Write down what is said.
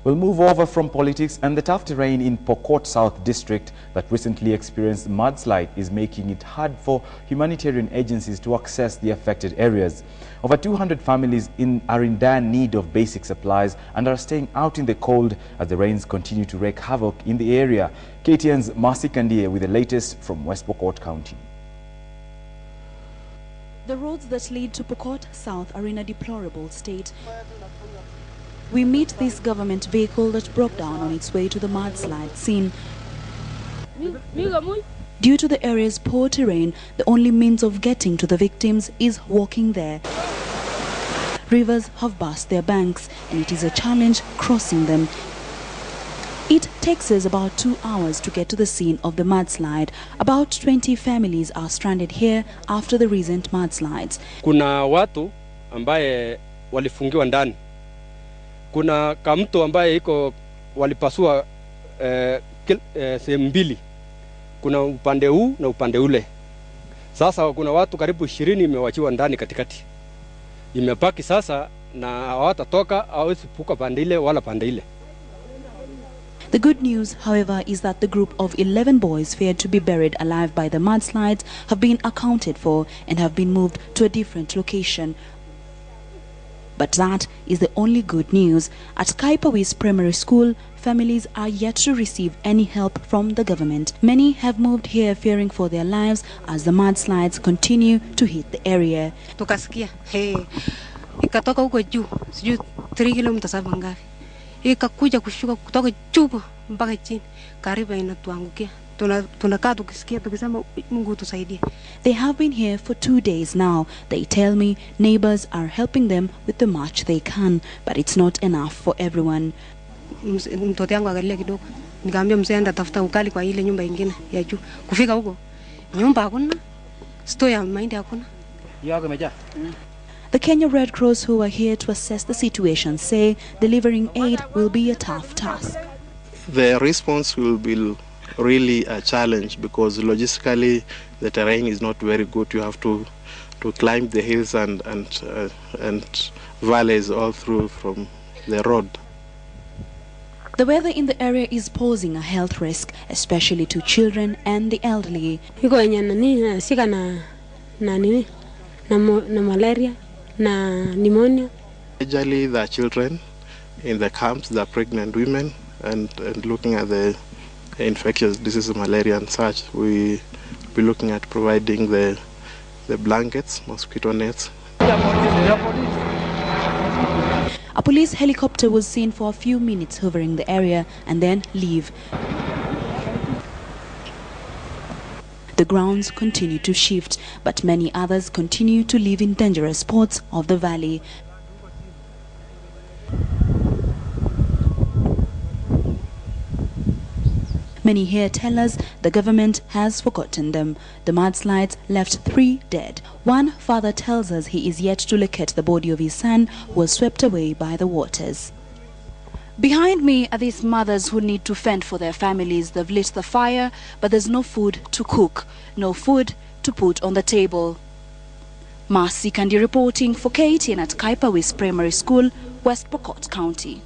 We'll move over from politics, and the tough terrain in Pokot South District that recently experienced mudslide is making it hard for humanitarian agencies to access the affected areas. Over 200 families are in dire need of basic supplies and are staying out in the cold as the rains continue to wreak havoc in the area. KTN's Marcy Kandie with the latest from West Pokot County. The roads that lead to Pokot South are in a deplorable state. We meet this government vehicle that broke down on its way to the mudslide scene. Due to the area's poor terrain, the only means of getting to the victims is walking there. Rivers have burst their banks, and it is a challenge crossing them. It takes us about 2 hours to get to the scene of the mudslide. About 20 families are stranded here after the recent mudslides. Kuna watu ambaye walifungiwa ndani. Kuna kamto ambaye iko walipasua sehemu mbili. Kuna upande huu na upande ule. Sasa kuna watu karibu 20 imewachiwa ndani katikati. Imebaki sasa na hawatatoka, hawezi puka pande ile wala pande ile. The good news, however, is that the group of 11 boys feared to be buried alive by the mudslides have been accounted for and have been moved to a different location. But that is the only good news. At Kaipawis Primary School, families are yet to receive any help from the government. Many have moved here fearing for their lives as the mudslides continue to hit the area. Tukasikia, ikatoka huko juu, sijui 3 kilometers hapa ngapi. Ikakuja kushuka kutoka juu mpaka chini, karibu inatuangukia. Tunakaa tukisikia tukisema Mungu tusaidie. They have been here for 2 days now. They tell me neighbors are helping them with the much they can, but it's not enough for everyone. Mtoto yangu angalia kidogo. Nikamwambia mzee enda tafuta ukali kwa ile nyumba nyingine ya juu. Kufika huko nyumba hakuna, store ya mahindi hakuna. Yako imejaa. The Kenya Red Cross, who are here to assess the situation, say delivering aid will be a tough task. The response will be really a challenge because logistically the terrain is not very good. You have to climb the hills and valleys all through from the road. The weather in the area is posing a health risk, especially to children and the elderly. Na malaria, na pneumonia. Usually the children in the camps, the pregnant women, and looking at the infectious diseases, malaria and such, we be looking at providing the blankets, mosquito nets. A police helicopter was seen for a few minutes hovering the area and then leave. The grounds continue to shift, but many others continue to live in dangerous spots of the valley. Many here tell us the government has forgotten them. The mudslides left 3 dead. One father tells us he is yet to locate the body of his son who was swept away by the waters. Behind me are these mothers who need to fend for their families. They've lit the fire, but there's no food to cook, no food to put on the table. Marcy Kandie reporting for KTN at Kaipawis Primary School, West Pokot County.